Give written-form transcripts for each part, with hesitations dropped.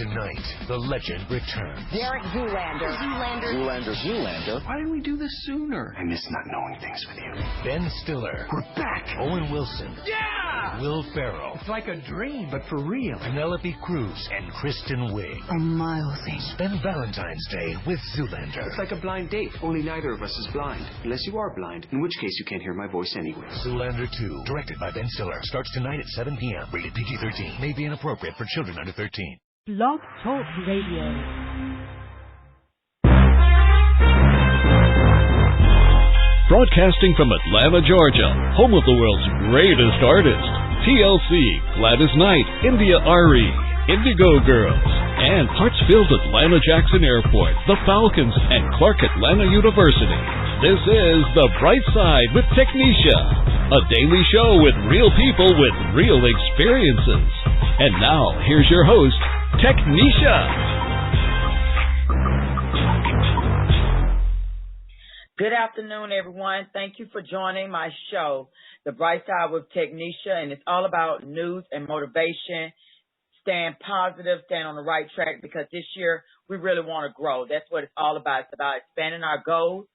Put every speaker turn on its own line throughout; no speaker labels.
Tonight, the legend returns.
Derek Zoolander.
Zoolander.
Why didn't we do this sooner?
I miss not knowing things with you.
Ben Stiller.
We're back.
Owen Wilson.
Yeah!
Will Ferrell.
It's like a dream, but for real.
Penelope Cruz and Kristen Wiig.
A mild thing.
Spend Valentine's Day with Zoolander.
It's like a blind date, only neither of us is blind. Unless you are blind, in which case you can't hear my voice anyway.
Zoolander 2, directed by Ben Stiller. Starts tonight at 7 p.m. Rated PG-13. May be inappropriate for children under 13.
Blog Talk Radio.
Broadcasting from Atlanta, Georgia, home of the world's greatest artists, TLC, Gladys Knight, India Ari, Indigo Girls, and Hartsfield Atlanta Jackson Airport, the Falcons, and Clark Atlanta University. This is The Bright Side with Tekneshia, a daily show with real people with real experiences. And now, here's your host, Tekneshia.
Good afternoon, everyone. Thank you for joining my show, The Bright Side with Tekneshia, and it's all about news and motivation, staying positive, staying on the right track, because this year we really want to grow. That's what it's all about. It's about expanding our goals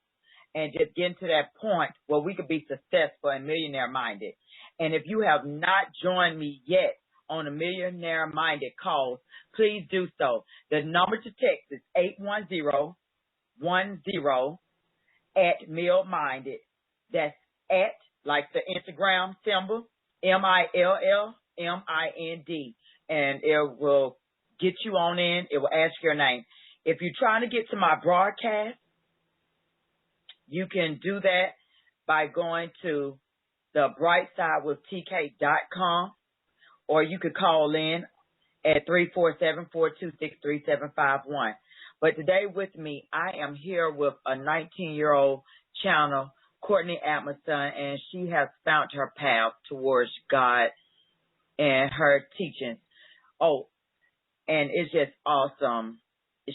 and just getting to that point where we could be successful and millionaire-minded. And if you have not joined me yet on the millionaire-minded calls, please do so. The number to text is 81010 at Mill-Minded. That's at, like the Instagram symbol, MILLMIND. And it will get you on in. It will ask your name. If you're trying to get to my broadcast, you can do that by going to thebrightsidewithtk.com, or you could call in at 347-426-3751. But today with me, I am here with a 19-year-old channel, Courtney Amundson, and she has found her path towards God and her teachings. Oh, and it's just awesome.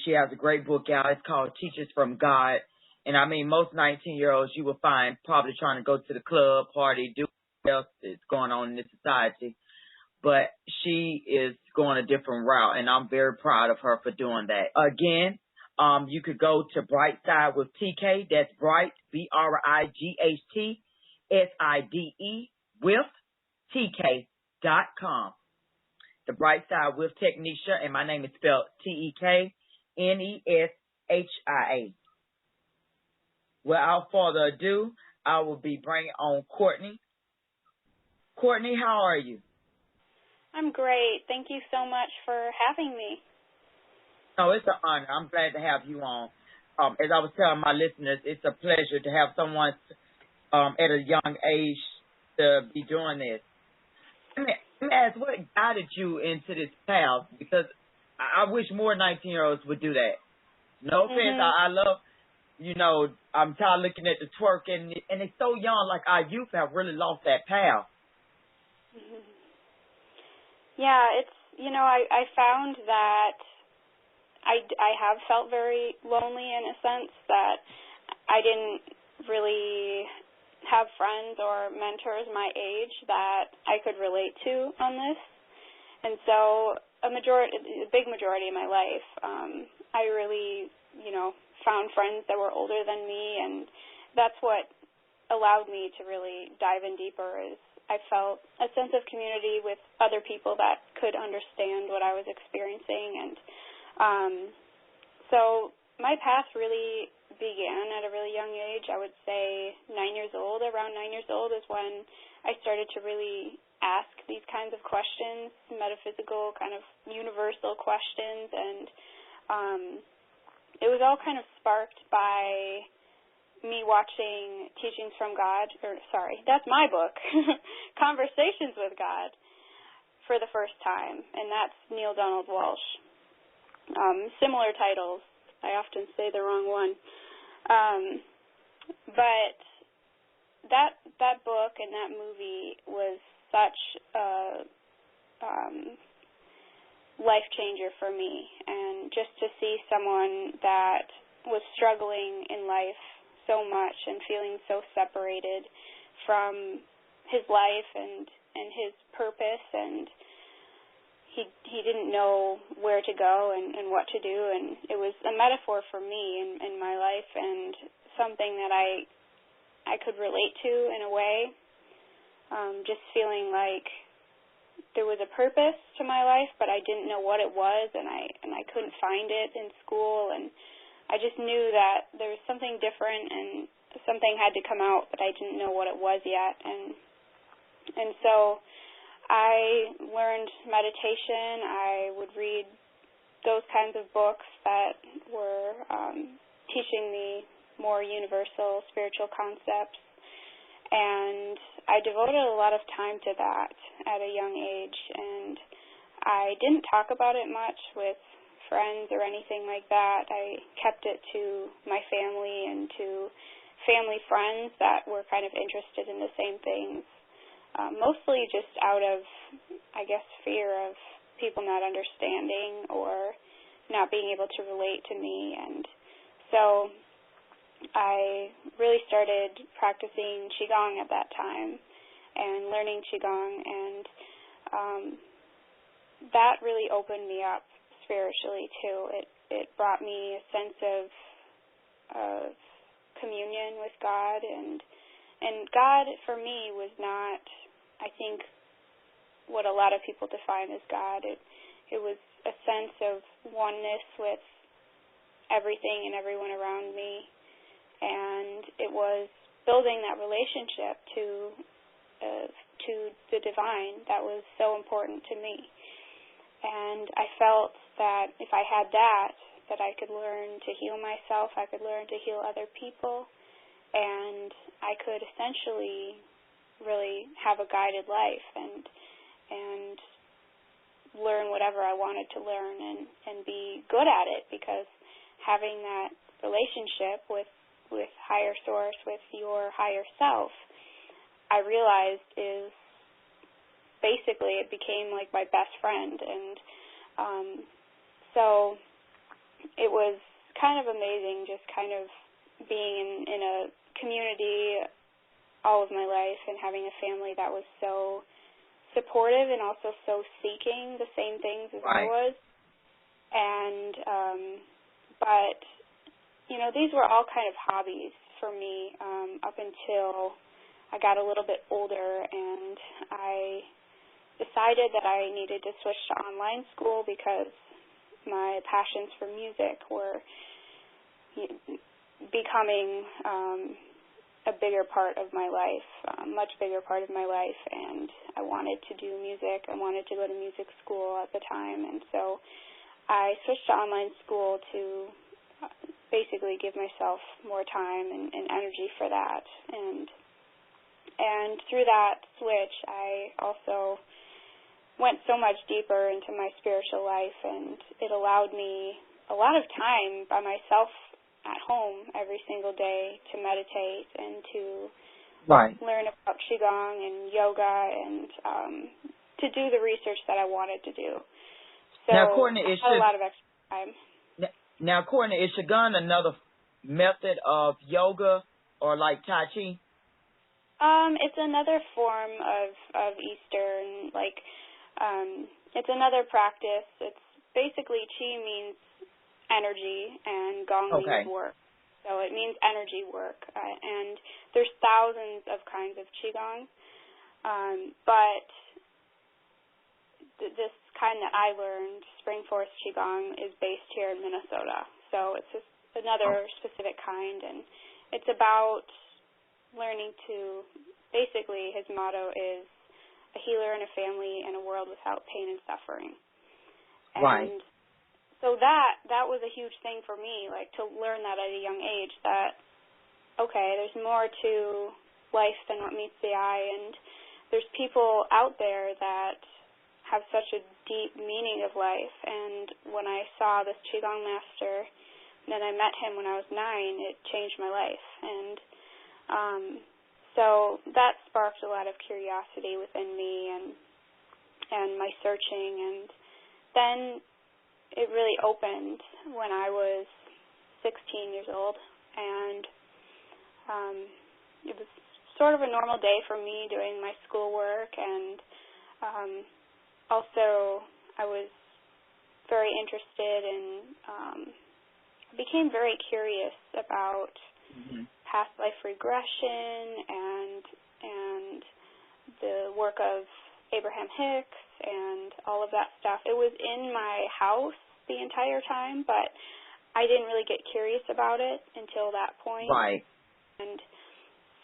She has a great book out. It's called Teachings from God. And I mean, most 19-year-olds you will find probably trying to go to the club, party, do what else is going on in this society. But she is going a different route, and I'm very proud of her for doing that. Again, you could go to Brightside with TK. That's Bright, BRIGHTSIDE with TK.com. The Bright Side with Tekneshia, and my name is spelled TEKNESHIA. Without further ado, I will be bringing on Courtney. Courtney, how are you?
I'm great. Thank you so much for having me.
Oh, it's an honor. I'm glad to have you on. As I was telling my listeners, it's a pleasure to have someone at a young age to be doing this. Let me ask, what guided you into this path? Because I wish more 19-year-olds would do that. No offense, I love, I'm tired of looking at the twerking, and it's so young, like our youth have really lost that path.
Yeah, it's, I found that I have felt very lonely in a sense, that I didn't really have friends or mentors my age that I could relate to on this. And so a big majority of my life, I really, found friends that were older than me, and that's what allowed me to really dive in deeper, is I felt a sense of community with other people that could understand what I was experiencing. And so my path really began at a really young age. I would say 9 years old. Around 9 years old is when I started to really ask these kinds of questions, metaphysical, kind of universal questions. And it was all kind of sparked by me watching Teachings from God, that's my book, Conversations with God, for the first time, and that's Neale Donald Walsch. Similar titles. I often say the wrong one. But that book and that movie was such a life changer for me, and just to see someone that was struggling in life so much and feeling so separated from his life and his purpose, and he didn't know where to go and what to do, and it was a metaphor for me in my life and something that I could relate to in a way, just feeling like there was a purpose to my life, but I didn't know what it was, and I couldn't find it in school, and I just knew that there was something different and something had to come out, but I didn't know what it was yet, and so I learned meditation. I would read those kinds of books that were teaching me more universal spiritual concepts, and I devoted a lot of time to that at a young age, and I didn't talk about it much with friends or anything like that. I kept it to my family and to family friends that were kind of interested in the same things. Mostly just out of, I guess, fear of people not understanding or not being able to relate to me. And so I really started practicing Qigong at that time and learning Qigong, and that really opened me up spiritually too. It brought me a sense of communion with God, and God for me was not, I think, what a lot of people define as God. It was a sense of oneness with everything and everyone around me, and it was building that relationship to the divine that was so important to me. And I felt that if I had that I could learn to heal myself, I could learn to heal other people, and I could essentially really have a guided life and learn whatever I wanted to learn and be good at it, because having that relationship with higher source, with your higher self, I realized is basically, it became like my best friend. And so it was kind of amazing just kind of being in a community all of my life and having a family that was so supportive and also so seeking the same things as I was. And but these were all kind of hobbies for me up until I got a little bit older, and I decided that I needed to switch to online school because my passions for music were becoming a bigger part of my life, a much bigger part of my life, and I wanted to do music. I wanted to go to music school at the time, and so I switched to online school to basically give myself more time and energy for that. And through that switch, I also went so much deeper into my spiritual life, and it allowed me a lot of time by myself at home every single day to meditate and to learn about Qigong and yoga and to do the research that I wanted to do. So
now, Courtney,
I had a lot of extra time.
Now, Courtney, is Qigong another method of yoga or like Tai Chi?
It's another form of Eastern, it's another practice. It's basically Qi means energy and Gong means work. So it means energy work. And there's thousands of kinds of Qigong. But this kind that I learned, Spring Forest Qigong, is based here in Minnesota. So it's just another specific kind. And it's about learning to, basically his motto is a healer in a family and a world without pain and suffering. And so that was a huge thing for me, to learn that at a young age, that, okay, there's more to life than what meets the eye, and there's people out there that have such a deep meaning of life. And when I saw this Qigong master, and then I met him when I was 9, it changed my life. And so that sparked a lot of curiosity within me and my searching. And then it really opened when I was 16 years old, and it was sort of a normal day for me doing my schoolwork, and also I was very interested and became very curious about past life regression and the work of Abraham Hicks and all of that stuff. It was in my house the entire time, but I didn't really get curious about it until that point.
Right.
And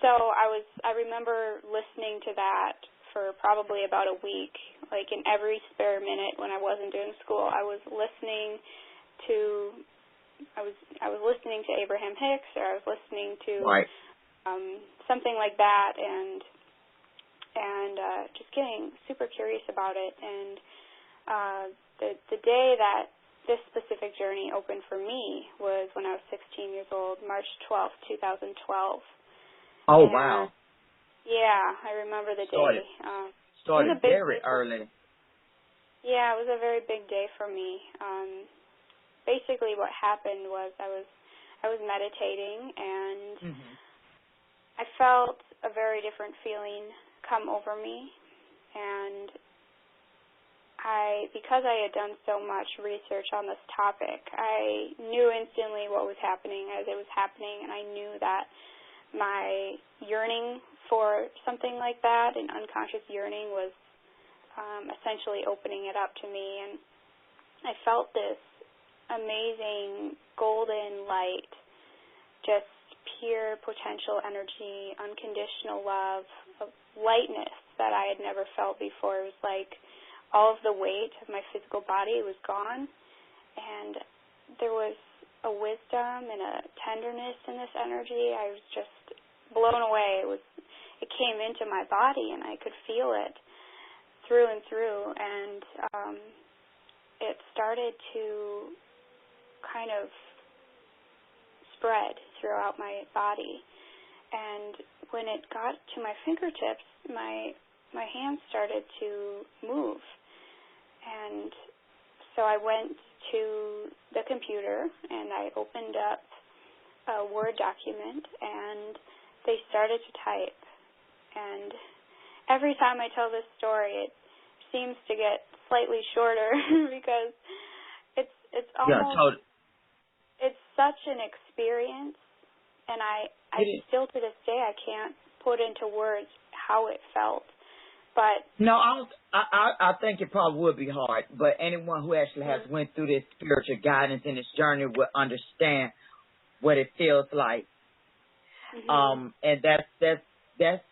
so I remember listening to that for probably about a week, like in every spare minute when I wasn't doing school. I was listening to Abraham Hicks, or I was listening to something like that, and just getting super curious about it. And the day that this specific journey opened for me was when I was 16 years old, March 12th, 2012.
Oh, and, wow.
Yeah, I remember the day.
Started very early.
Yeah, it was a very big day for me. Basically what happened was I was meditating, and I felt a very different feeling come over me, and because I had done so much research on this topic, I knew instantly what was happening as it was happening, and I knew that my yearning for something like that, an unconscious yearning, was essentially opening it up to me. And I felt this amazing golden light, just pure potential energy, unconditional love, lightness that I had never felt before. It was like all of the weight of my physical body was gone, and there was a wisdom and a tenderness in this energy. I was just blown away. It came into my body, and I could feel it through and through, and it started to kind of spread throughout my body. And when it got to my fingertips, my hands started to move. And so I went to the computer and I opened up a Word document, and they started to type. And every time I tell this story, it seems to get slightly shorter because it's almost it's such an experience, and I still to this day I can't put into words how it felt. But
no, I think it probably would be hard. But anyone who actually has went through this spiritual guidance in this journey will understand what it feels like. And that's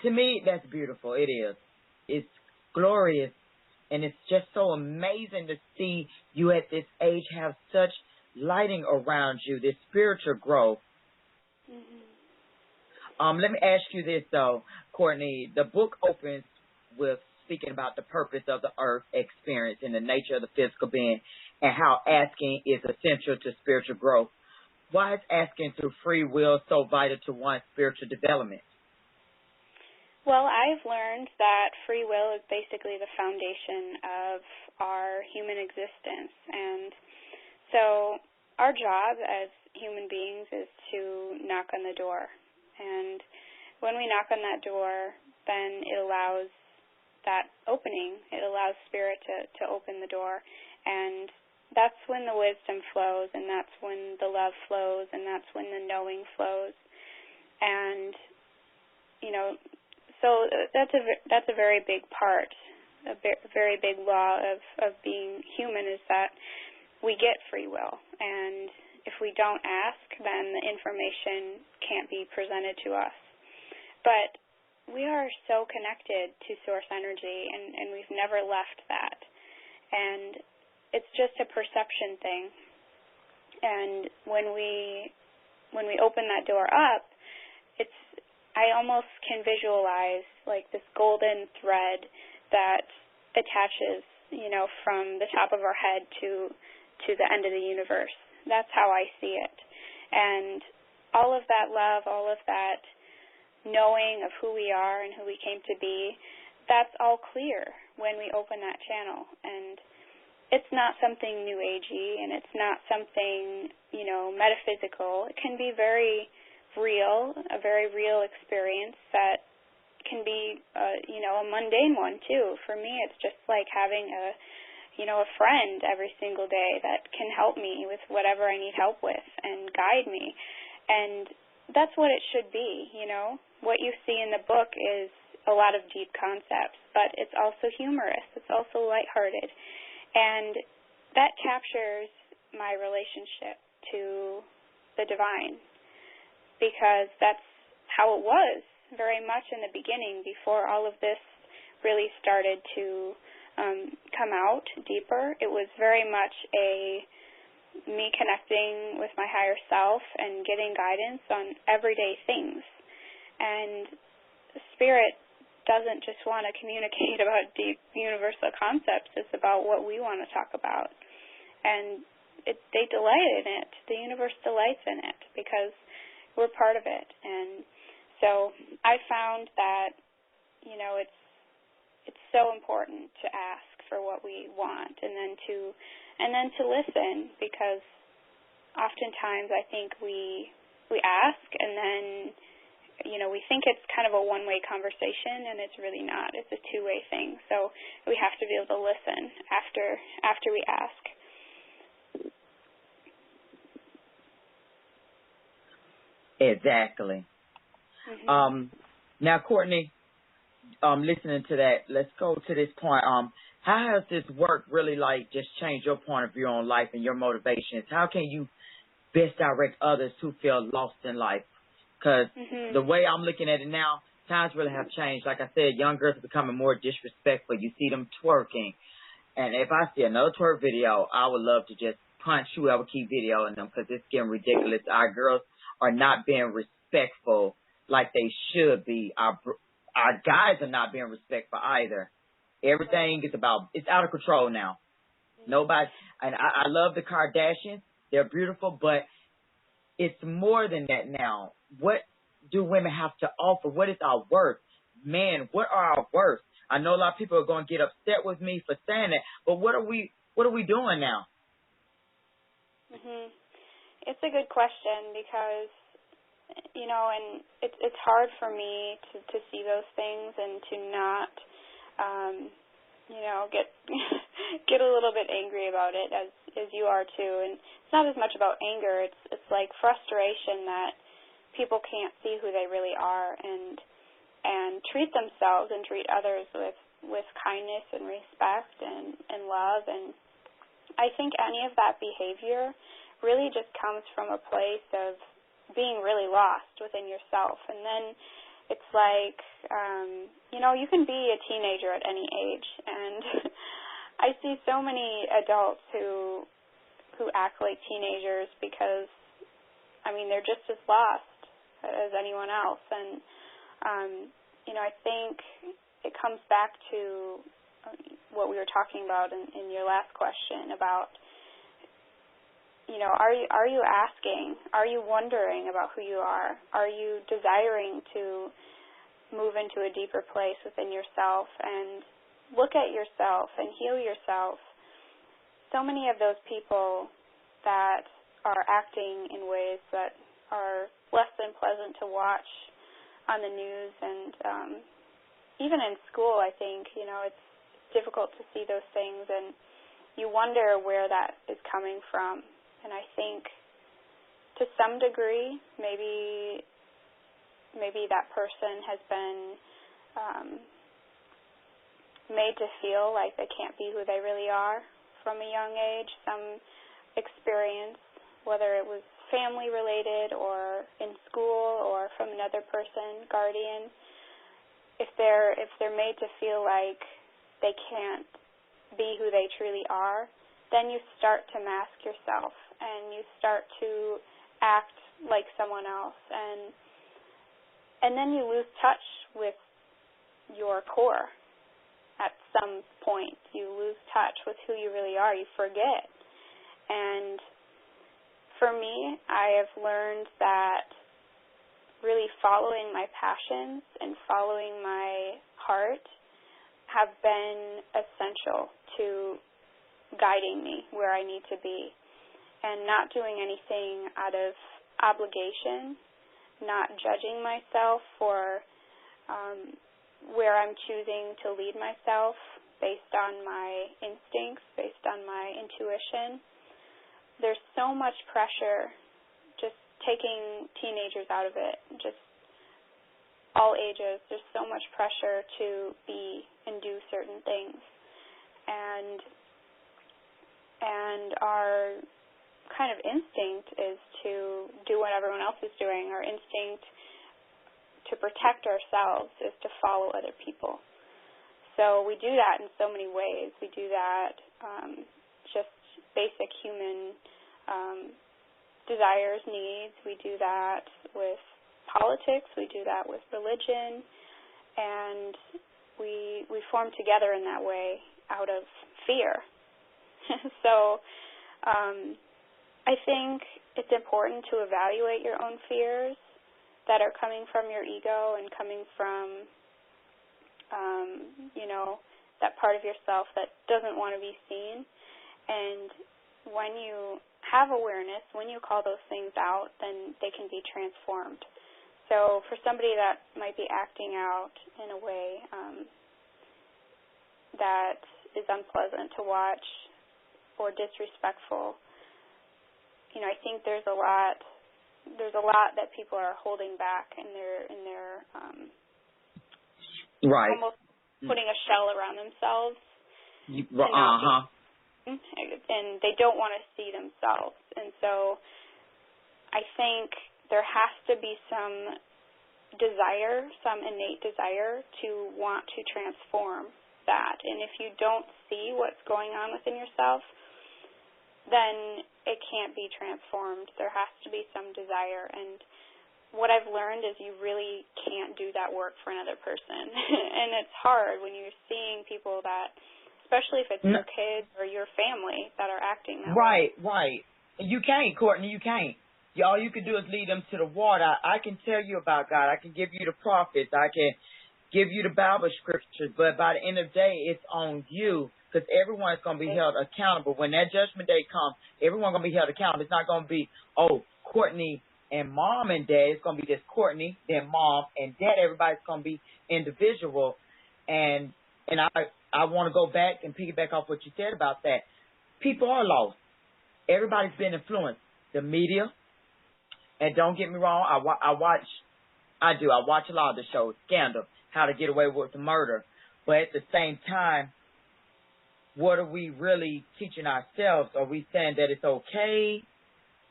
to me, that's beautiful. It is. It's glorious, and it's just so amazing to see you at this age have such lighting around you, this spiritual growth. Let me ask you this, though, Courtney. The book opens with speaking about the purpose of the earth experience and the nature of the physical being and how asking is essential to spiritual growth. Why is asking through free will so vital to one's spiritual development?
Well, I've learned that free will is basically the foundation of our human existence. And so our job as human beings is to knock on the door. And when we knock on that door, then it allows that opening. It allows Spirit to open the door. And that's when the wisdom flows, and that's when the love flows, and that's when the knowing flows. And, you know, so that's a very big part, a very big law of being human, is that we get free will. And if we don't ask, then the information can't be presented to us. But we are so connected to source energy, and we've never left that. And it's just a perception thing. And when we open that door up, I almost can visualize like this golden thread that attaches, you know, from the top of our head to the end of the universe. That's how I see it. And all of that love, all of that knowing of who we are and who we came to be, that's all clear when we open that channel. And it's not something new agey, and it's not something, you know, metaphysical. It can be very real, a very real experience that can be, a mundane one too. For me, it's just like having a friend every single day that can help me with whatever I need help with and guide me. And that's what it should be, What you see in the book is a lot of deep concepts, but it's also humorous. It's also lighthearted. And that captures my relationship to the divine, because that's how it was very much in the beginning, before all of this really started to come out deeper. It was very much me connecting with my higher self and getting guidance on everyday things. And Spirit doesn't just want to communicate about deep universal concepts. It's about what we want to talk about. And they delight in it. The universe delights in it because we're part of it. And so I found that, it's so important to ask for what we want and then to listen, because oftentimes I think we ask and then, we think it's kind of a one-way conversation, and it's really not. It's a two-way thing. So we have to be able to listen after we ask.
Exactly.
Mm-hmm.
Now, Courtney, listening to that, let's go to this point. How has this work really just changed your point of view on life and your motivations? How can you best direct others who feel lost in life? Because the way I'm looking at it now, times really have changed. Like I said, young girls are becoming more disrespectful. You see them twerking. And if I see another twerk video, I would love to just punch whoever keep videoing them, because it's getting ridiculous. Our girls are not being respectful like they should be. Our guys are not being respectful either. Everything is it's out of control now. Nobody, and I love the Kardashians. They're beautiful, but it's more than that now. What do women have to offer? What is our worth? Man, what are our worth? I know a lot of people are going to get upset with me for saying that, but what are we doing now?
It's a good question, because and it's hard for me to see those things and to not get a little bit angry about it, as you are too. And it's not as much about anger. It's like frustration that people can't see who they really are and treat themselves and treat others with kindness and respect and love. And I think any of that behavior really just comes from a place of being really lost within yourself. And then it's like, you can be a teenager at any age. And I see so many adults who act like teenagers because, they're just as lost as anyone else. And, I think it comes back to what we were talking about in your last question about, are you asking? Are you wondering about who you are? Are you desiring to move into a deeper place within yourself and look at yourself and heal yourself? So many of those people that are acting in ways that are less than pleasant to watch on the news, and even in school, I think, it's difficult to see those things, and you wonder where that is coming from. And I think to some degree, maybe that person has been made to feel like they can't be who they really are from a young age. Some experience, whether it was family related or in school or from another person, guardian, if they're made to feel like they can't be who they truly are, then you start to mask yourself and you start to act like someone else, and then you lose touch with your core. At some point, you lose touch with who you really are. You forget. And for me, I have learned that really following my passions and following my heart have been essential to guiding me where I need to be, and not doing anything out of obligation, not judging myself for where I'm choosing to lead myself based on my instincts, based on my intuition. There's so much pressure, just taking teenagers out of it, just all ages. There's so much pressure to be and do certain things. And our kind of instinct is to do what everyone else is doing. Our instinct to protect ourselves is to follow other people. So we do that in so many ways. We do that just basic human desires, needs. We do that with politics. We do that with religion. And we form together in that way out of fear. So I think it's important to evaluate your own fears that are coming from your ego and coming from, that part of yourself that doesn't want to be seen. And when you have awareness, when you call those things out, then they can be transformed. So for somebody that might be acting out in a way that is unpleasant to watch or disrespectful, I think there's a lot that people are holding back, and they're
right,
almost putting a shell around themselves. And they don't want to see themselves. And so I think there has to be some desire, some innate desire to want to transform that. And if you don't see what's going on within yourself, then it can't be transformed. There has to be some desire. And what I've learned is you really can't do that work for another person. And it's hard when you're seeing people that, especially if it's your kids or your family that are acting that way.
Right. You can't, Courtney, you can't. All you can do is lead them to the water. I can tell you about God. I can give you the prophets. I can give you the Bible scriptures. But by the end of the day, it's on you, because everyone's going to be held accountable. When that judgment day comes, everyone's going to be held accountable. It's not going to be, Courtney and mom and dad. It's going to be just Courtney, then mom and dad. Everybody's going to be individual. And I want to go back and piggyback off what you said about that. People are lost. Everybody's been influenced. The media. And don't get me wrong, I watch a lot of the shows, Scandal, How to Get Away with the Murder. But at the same time, what are we really teaching ourselves? Are we saying that it's okay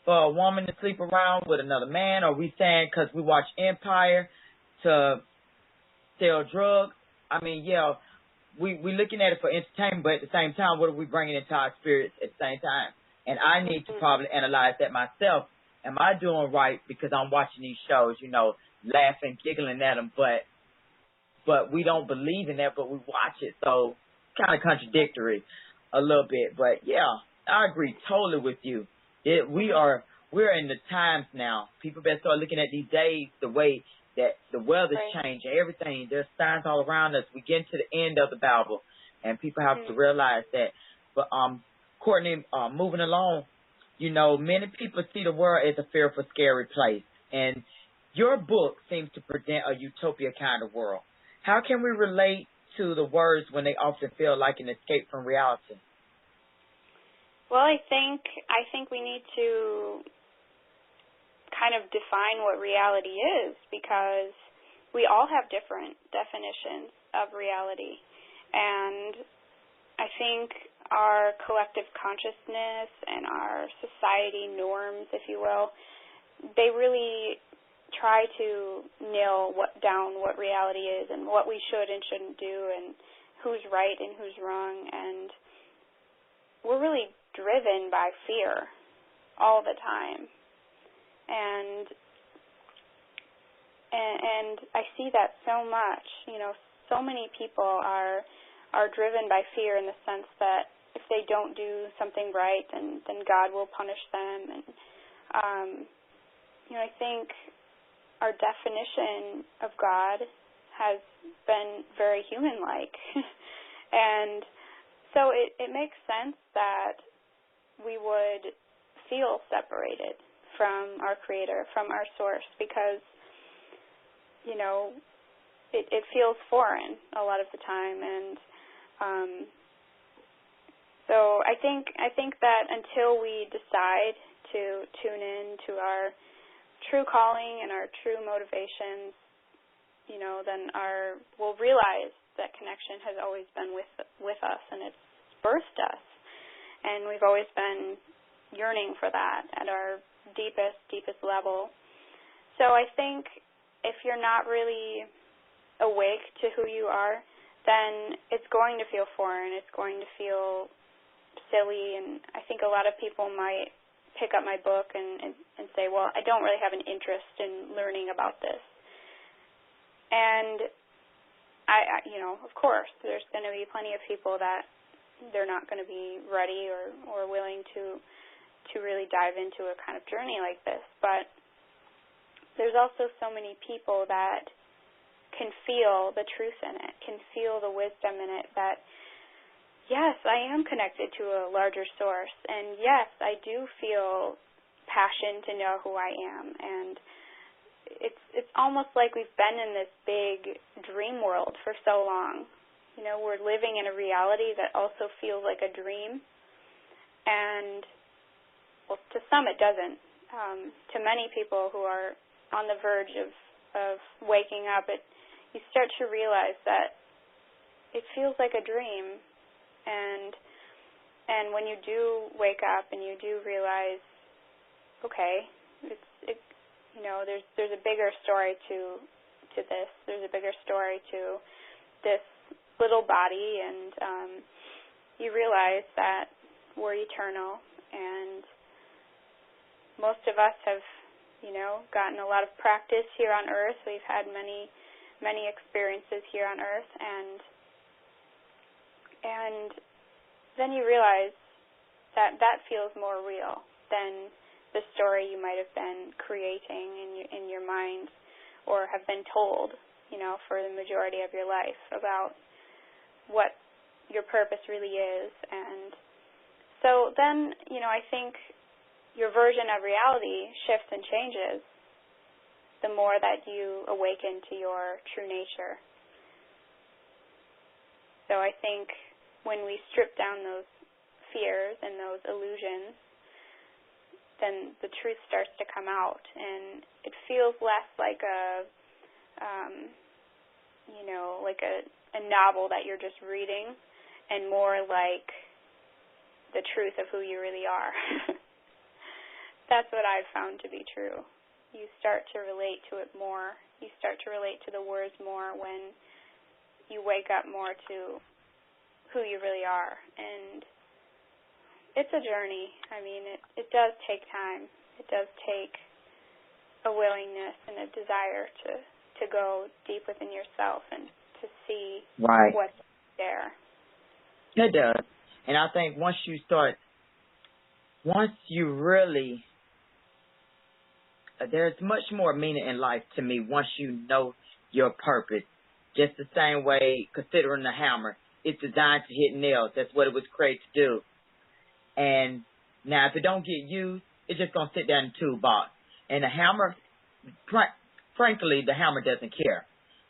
for a woman to sleep around with another man? Are we saying because we watch Empire to sell drugs? I mean, yeah, we looking at it for entertainment, but at the same time, what are we bringing into our spirits at the same time? And I need to probably analyze that myself. Am I doing right because I'm watching these shows, laughing, giggling at them, but we don't believe in that, but we watch it. So kind of contradictory a little bit. But, yeah, I agree totally with you. We're in the times now. People better start looking at these days the way that the weather's changing, everything. There's signs all around us. We get to the end of the Bible, and people have to realize that. But, Courtney, moving along, many people see the world as a fearful, scary place. And your book seems to present a utopia kind of world. How can we relate to the words when they often feel like an escape from reality?
Well, I think we need to kind of define what reality is, because we all have different definitions of reality. And I think our collective consciousness and our society norms, if you will, they really try to nail down what reality is and what we should and shouldn't do and who's right and who's wrong. And we're really driven by fear all the time. And I see that so much. So many people are driven by fear in the sense that if they don't do something right, then God will punish them. And I think our definition of God has been very human-like. And so it makes sense that we would feel separated from our Creator, from our source, because, it feels foreign a lot of the time, and so I think that until we decide to tune in to our true calling and our true motivations, then we'll realize that connection has always been with us, and it's birthed us, and we've always been yearning for that at our deepest level. So I think if you're not really awake to who you are, then it's going to feel foreign. It's going to feel silly, and I think a lot of people might pick up my book and say, well, I don't really have an interest in learning about this. And I of course, there's going to be plenty of people that they're not going to be ready or willing to really dive into a kind of journey like this. But there's also so many people that can feel the truth in it, can feel the wisdom in it, that yes, I am connected to a larger source, and yes, I do feel passion to know who I am, and it's almost like we've been in this big dream world for so long. We're living in a reality that also feels like a dream, and well, to some it doesn't. To many people who are on the verge of waking up, you start to realize that it feels like a dream, and when you do wake up and you do realize, okay, there's a bigger story to this. There's a bigger story to this little body, and you realize that we're eternal, and most of us have, gotten a lot of practice here on earth. We've had many experiences here on earth, and then you realize that feels more real than the story you might have been creating in your mind or have been told, for the majority of your life about what your purpose really is. And so then, I think your version of reality shifts and changes the more that you awaken to your true nature. So I think when we strip down those fears and those illusions, then the truth starts to come out, and it feels less like a novel that you're just reading, and more like the truth of who you really are. That's what I've found to be true. You start to relate to it more. You start to relate to the words more when you wake up more to who you really are. And it's a journey. I mean, it does take time. It does take a willingness and a desire to go deep within yourself and to see what's there.
It does. And I think once you really, there's much more meaning in life to me once you know your purpose. Just the same way, considering the hammer, it's designed to hit nails. That's what it was created to do. And now if it don't get used, it's just going to sit there in the toolbox. And the hammer, frankly, the hammer doesn't care.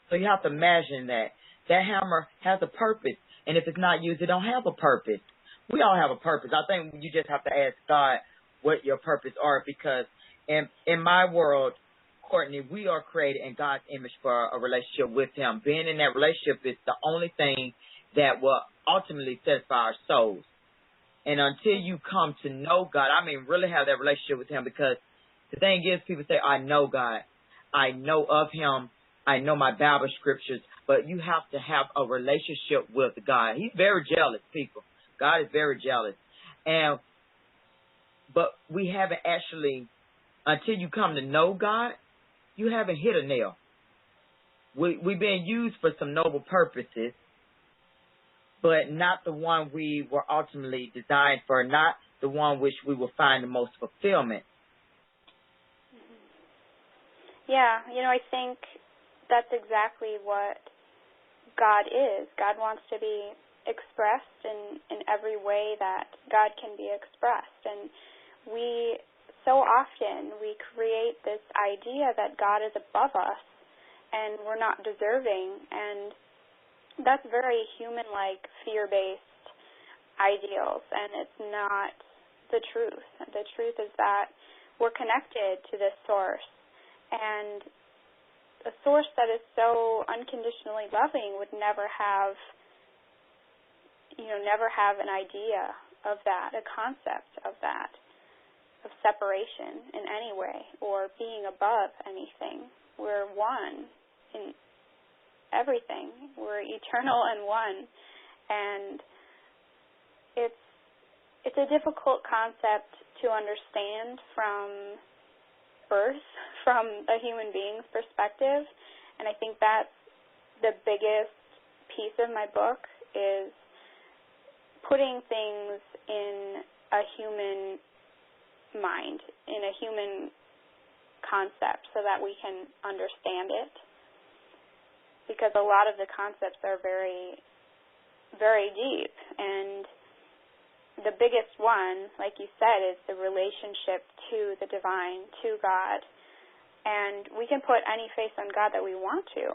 So you have to imagine that hammer has a purpose. And if it's not used, it don't have a purpose. We all have a purpose. I think you just have to ask God what your purpose are, because in my world, Courtney, we are created in God's image for a relationship with Him. Being in that relationship is the only thing that will ultimately satisfy our souls. And until you come to know God, really have that relationship with Him, because the thing is, people say, I know God. I know of Him. I know my Bible scriptures. But you have to have a relationship with God. He's very jealous, people. God is very jealous. But we haven't actually, until you come to know God, you haven't hit a nail. We've been used for some noble purposes, but not the one we were ultimately designed for, not the one which we will find the most fulfillment.
Yeah, I think that's exactly what God is. God wants to be expressed in every way that God can be expressed. And so often we create this idea that God is above us, and we're not deserving, and that's very human-like, fear-based ideals, and it's not the truth. The truth is that we're connected to this source, and a source that is so unconditionally loving would never have an idea of that, a concept of that, of separation in any way or being above anything. We're one in everything. We're eternal and one, and it's a difficult concept to understand from birth, from a human being's perspective, and I think that's the biggest piece of my book, is putting things in a human mind, in a human concept, so that we can understand it. Because a lot of the concepts are very, very deep. And the biggest one, like you said, is the relationship to the divine, to God. And we can put any face on God that we want to,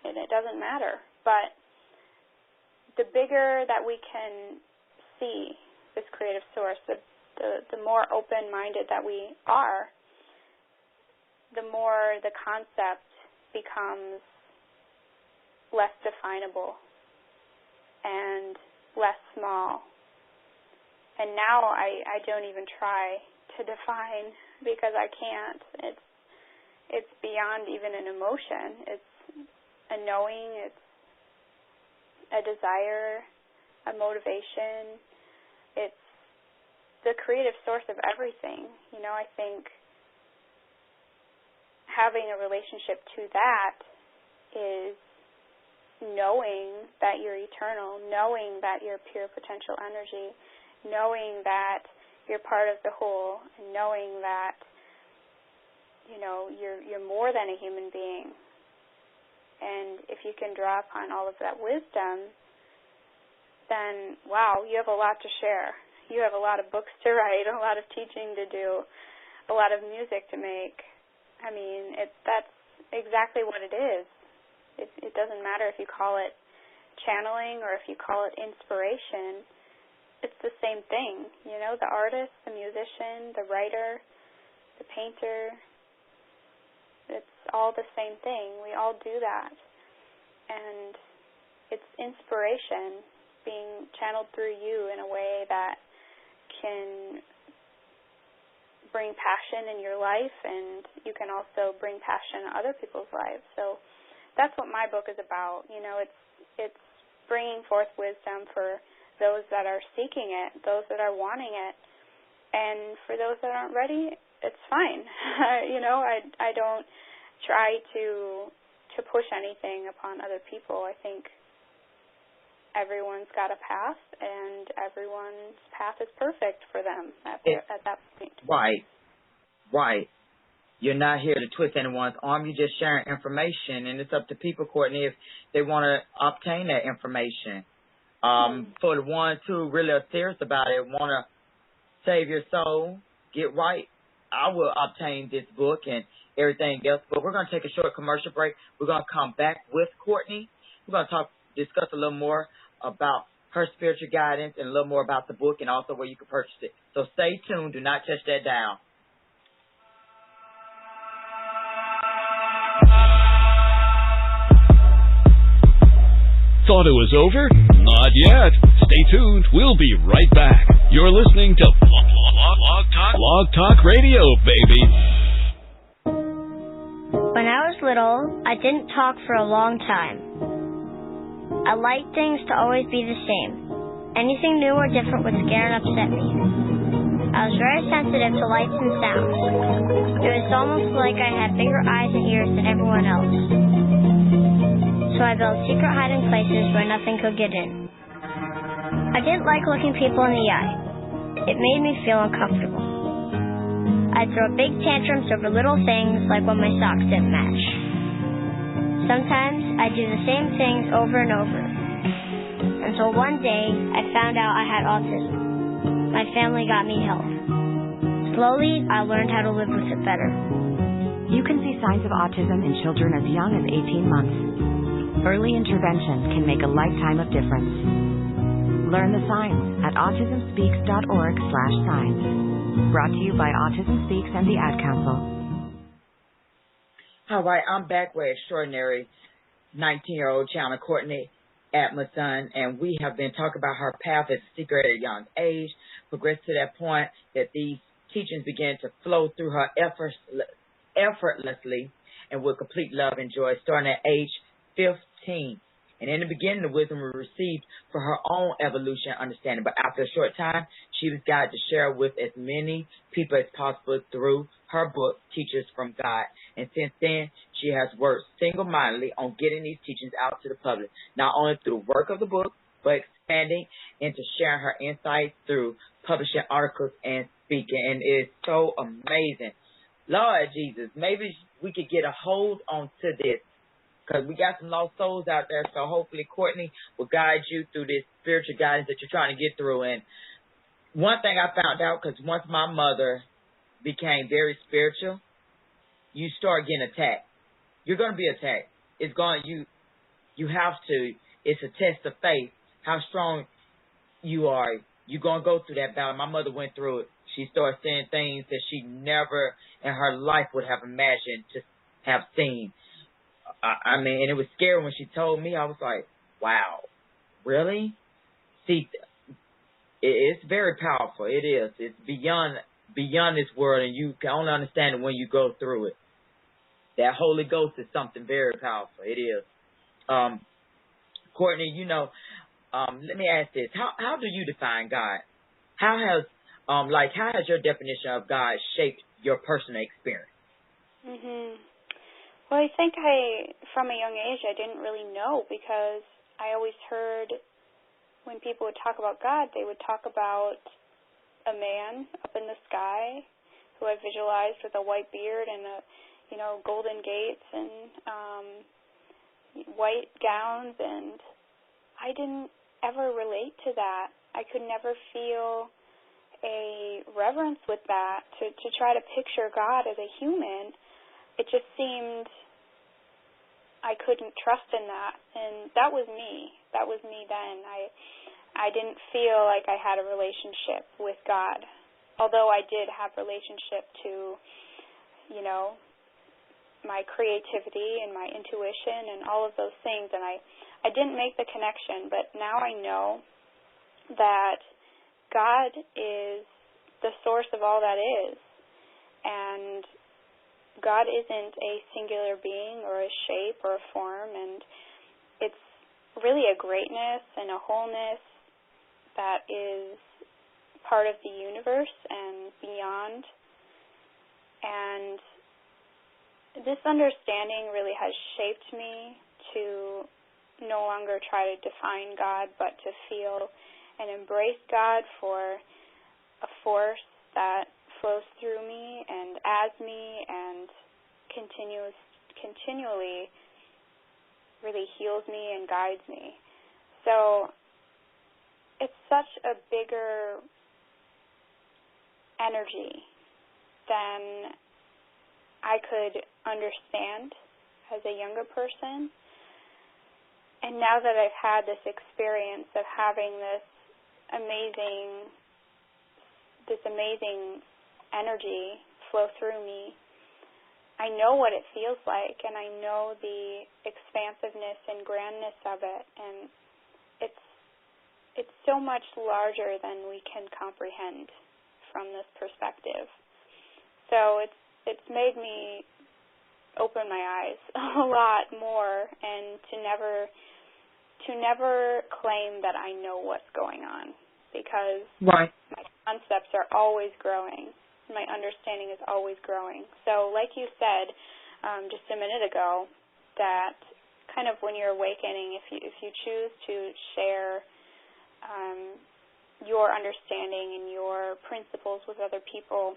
and it doesn't matter. But the bigger that we can see this creative source, the more open-minded that we are, the more the concept becomes less definable and less small. And now I don't even try to define, because I can't. It's beyond even an emotion. It's a knowing, it's a desire, a motivation. It's the creative source of everything. I think having a relationship to that is knowing that you're eternal, knowing that you're pure potential energy, knowing that you're part of the whole, and knowing that you're more than a human being. And if you can draw upon all of that wisdom, then wow, you have a lot to share. You have a lot of books to write, a lot of teaching to do, a lot of music to make. I mean, that's exactly what it is. It doesn't matter if you call it channeling or if you call it inspiration. It's the same thing, the artist, the musician, the writer, the painter. It's all the same thing. We all do that. And it's inspiration being channeled through you in a way that can bring passion in your life, and you can also bring passion in other people's lives. So that's what my book is about. It's bringing forth wisdom for those that are seeking it, those that are wanting it, and for those that aren't ready, it's fine. I don't try to push anything upon other people. I think everyone's got a path, and everyone's path is perfect for them at that point.
Right. You're not here to twist anyone's arm. You're just sharing information, and it's up to people, Courtney, if they want to obtain that information. For the ones who really are serious about it, want to save your soul, get right, I will obtain this book and everything else. But we're going to take a short commercial break. We're going to come back with Courtney. We're going to discuss a little more about her spiritual guidance and a little more about the book and also where you can purchase it. So stay tuned. Do not touch that dial.
Thought it was over? Not yet. Stay tuned. We'll be right back. You're listening to Blog Talk Radio, baby.
When I was little, I didn't talk for a long time. I liked things to always be the same. Anything new or different would scare and upset me. I was very sensitive to lights and sounds. It was almost like I had bigger eyes and ears than everyone else. So I built secret hiding places where nothing could get in. I didn't like looking people in the eye. It made me feel uncomfortable. I'd throw big tantrums over little things, like when my socks didn't match. Sometimes I'd do the same things over and over. Until one day, I found out I had autism. My family got me help. Slowly, I learned how to live with it better.
You can see signs of autism in children as young as 18 months. Early intervention can make a lifetime of difference. Learn the signs at autismspeaks.org/signs. Brought to you by Autism Speaks and the Ad Council.
All right, I'm back with extraordinary 19-year-old Chandler Courtney Amundson, and we have been talking about her path as a seeker at a young age, progressed to that point that these teachings began to flow through her effortlessly and with complete love and joy, starting at age 15. And in the beginning, the wisdom was received for her own evolution and understanding. But after a short time, she was guided to share with as many people as possible through her book, Teachers from God. And since then, she has worked single-mindedly on getting these teachings out to the public, not only through the work of the book, but expanding into sharing her insights through publishing articles and speaking. And it's so amazing. Lord Jesus, maybe we could get a hold on to this, because we got some lost souls out there. So hopefully Courtney will guide you through this spiritual guidance that you're trying to get through. And one thing I found out, because once my mother became very spiritual, you start getting attacked. You're going to be attacked. It's going, you have to, it's a test of faith, how strong you are. You're going to go through that battle. My mother went through it. She started seeing things that she never in her life would have imagined to have seen. I mean, and it was scary when she told me. I was like, wow, really? See, it's very powerful. It is. It's beyond this world, and you can only understand it when you go through it. That Holy Ghost is something very powerful. It is. Courtney, you know, let me ask this. How do you define God? How has your definition of God shaped your personal experience?
Well, I think from a young age, I didn't really know, because I always heard when people would talk about God, they would talk about a man up in the sky who I visualized with a white beard and golden gates and white gowns, and I didn't ever relate to that. I could never feel a reverence with that, to try to picture God as a human. It just seemed I couldn't trust in that, and that was me. That was me then. I didn't feel like I had a relationship with God, although I did have relationship to, my creativity and my intuition and all of those things, and I didn't make the connection, but now I know that God is the source of all that is, and God isn't a singular being or a shape or a form, and it's really a greatness and a wholeness that is part of the universe and beyond. And this understanding really has shaped me to no longer try to define God, but to feel and embrace God for a force that flows through me and as me and continually really heals me and guides me. So it's such a bigger energy than I could understand as a younger person. And now that I've had this experience of having this amazing energy flow through me, I know what it feels like, and I know the expansiveness and grandness of it, and it's so much larger than we can comprehend from this perspective. So it's made me open my eyes a lot more, and to never claim that I know what's going on, because my concepts are always growing. My understanding is always growing. So like you said just a minute ago, that kind of when you're awakening, if you choose to share your understanding and your principles with other people,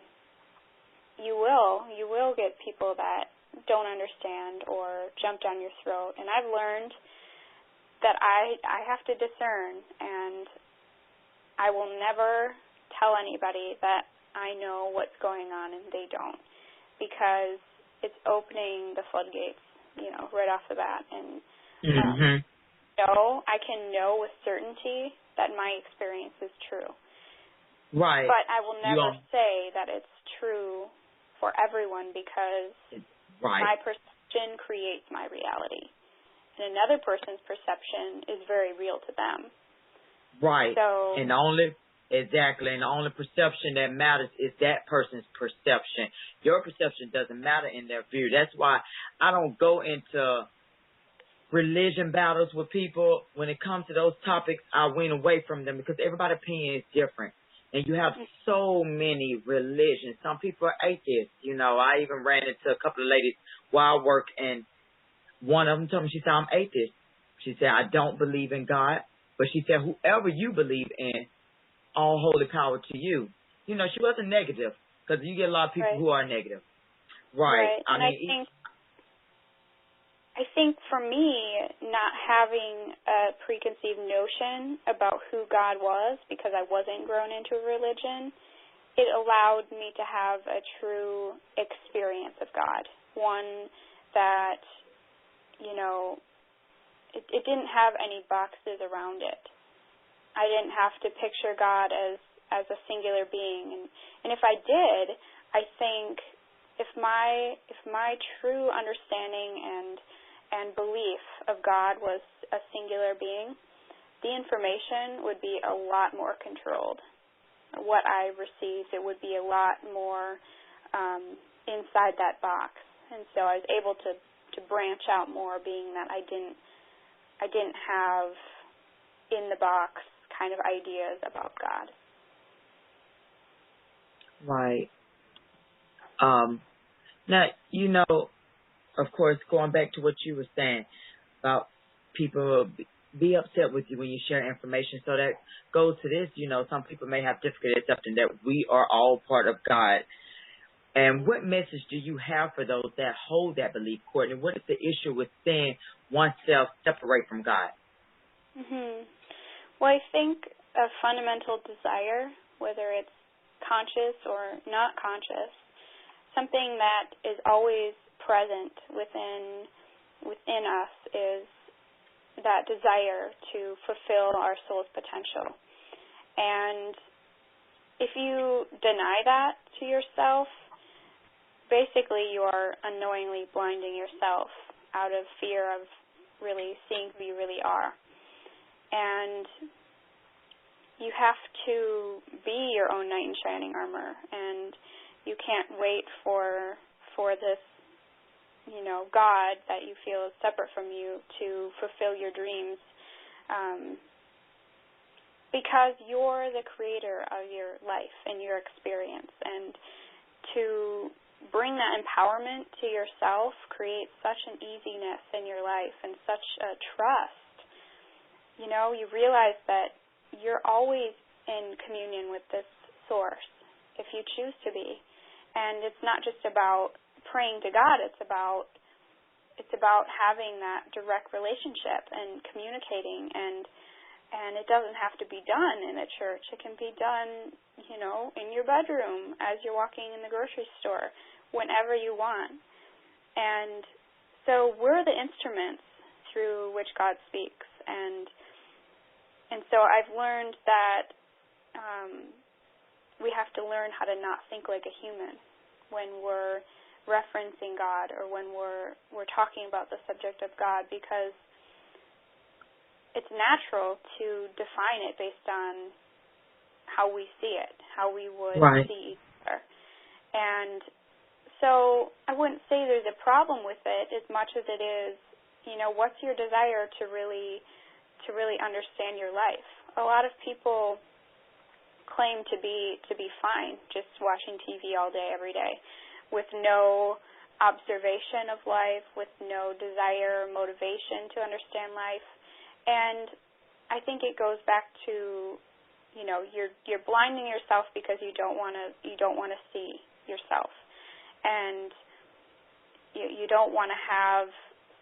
you will get people that don't understand or jump down your throat. And I've learned that I have to discern, and I will never tell anybody that I know what's going on and they don't, because it's opening the floodgates, right off the bat. And I can know with certainty that my experience is true.
Right.
But I will never say that it's true for everyone, because my perception creates my reality. And another person's perception is very real to them.
Right.
So,
and the only perception that matters is that person's perception. Your perception doesn't matter in their view. That's why I don't go into religion battles with people. When it comes to those topics, I went away from them, because everybody's opinion is different. And you have so many religions. Some people are atheists. I even ran into a couple of ladies while I work, and one of them told me, she said, I'm atheist. She said, I don't believe in God. But she said, whoever you believe in, all holy power to you. She wasn't negative, because you get a lot of people who are negative. Right.
I think for me, not having a preconceived notion about who God was, because I wasn't grown into a religion, it allowed me to have a true experience of God. One that, it didn't have any boxes around it. I didn't have to picture God as a singular being. And if I did, I think if my true understanding and belief of God was a singular being, the information would be a lot more controlled. What I received, it would be a lot more inside that box. And so I was able to branch out more, being that I didn't have in the box kind of ideas about God.
Right. Now, of course, going back to what you were saying about people be upset with you when you share information. So that goes to this, some people may have difficulty accepting that we are all part of God. And what message do you have for those that hold that belief, Courtney? What is the issue with seeing oneself separate from God?
Well, I think a fundamental desire, whether it's conscious or not conscious, something that is always present within us, is that desire to fulfill our soul's potential. And if you deny that to yourself, basically you are unknowingly blinding yourself out of fear of really seeing who you really are. And you have to be your own knight in shining armor, and you can't wait for this, God that you feel is separate from you to fulfill your dreams, because you're the creator of your life and your experience. And to bring that empowerment to yourself creates such an easiness in your life and such a trust. You realize that you're always in communion with this source, if you choose to be. And it's not just about praying to God, it's about having that direct relationship and communicating, and it doesn't have to be done in a church. It can be done, in your bedroom as you're walking in the grocery store, whenever you want. And so we're the instruments through which God speaks, and so I've learned that we have to learn how to not think like a human when we're referencing God or when we're talking about the subject of God, because it's natural to define it based on how we see it, how we would see each other. And so I wouldn't say there's a problem with it as much as it is, what's your desire to really understand your life? A lot of people claim to be fine just watching TV all day, every day, with no observation of life, with no desire or motivation to understand life. And I think it goes back to, you're blinding yourself because you don't want to see yourself, and you don't want to have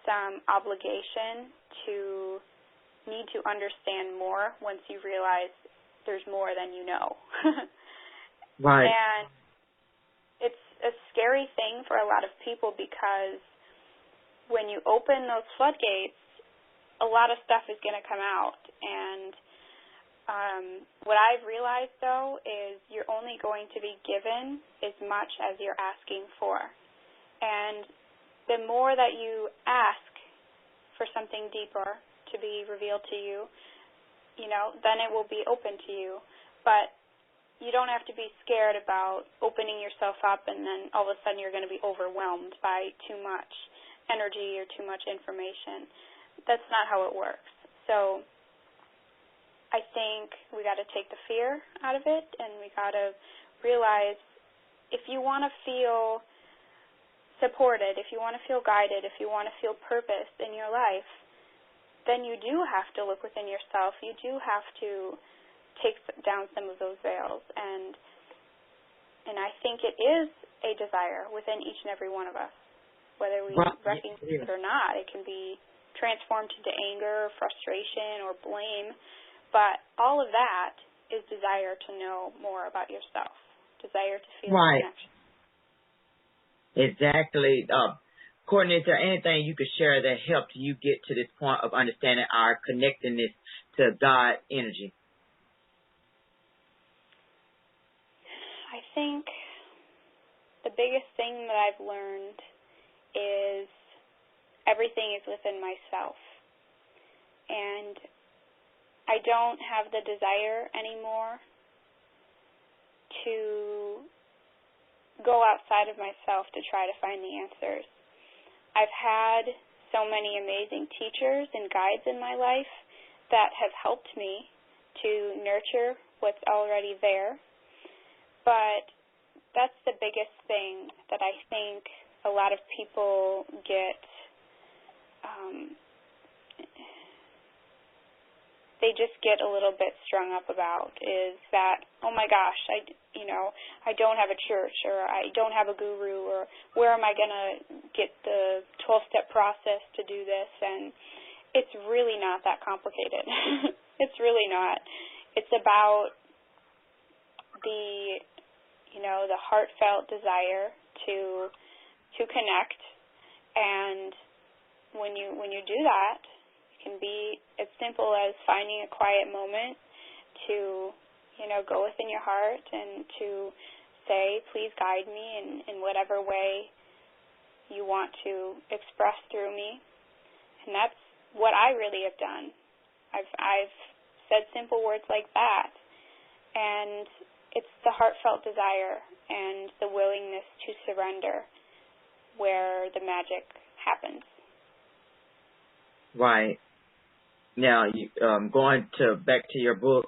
some obligation to need to understand more once you realize there's more than you know.
Right.
And it's a scary thing for a lot of people because when you open those floodgates, a lot of stuff is going to come out. And what I've realized, though, is you're only going to be given as much as you're asking for. And the more that you ask for something deeper to be revealed to you, then it will be open to you. But you don't have to be scared about opening yourself up and then all of a sudden you're going to be overwhelmed by too much energy or too much information. That's not how it works. So I think we got to take the fear out of it, and we got to realize if you want to feel supported, if you want to feel guided, if you want to feel purpose in your life, then you do have to look within yourself. You do have to take down some of those veils, and I think it is a desire within each and every one of us, whether we recognize it or not. It can be transformed into anger, frustration, or blame. But all of that is desire to know more about yourself, desire to feel connection.
Exactly. Courtney, is there anything you could share that helped you get to this point of understanding our connectedness to God energy?
I think the biggest thing that I've learned is everything is within myself. And I don't have the desire anymore to go outside of myself to try to find the answers. I've had so many amazing teachers and guides in my life that have helped me to nurture what's already there. But that's the biggest thing that I think a lot of people get they just get a little bit strung up about is that, oh my gosh, I don't have a church, or I don't have a guru, or where am I going to get the 12-step process to do this? And it's really not that complicated. It's really not. It's about the heartfelt desire to connect, and when you do that, can be as simple as finding a quiet moment to, go within your heart and to say, please guide me in whatever way you want to express through me. And that's what I really have done. I've said simple words like that, and it's the heartfelt desire and the willingness to surrender where the magic happens.
Right. Now, going back to your book,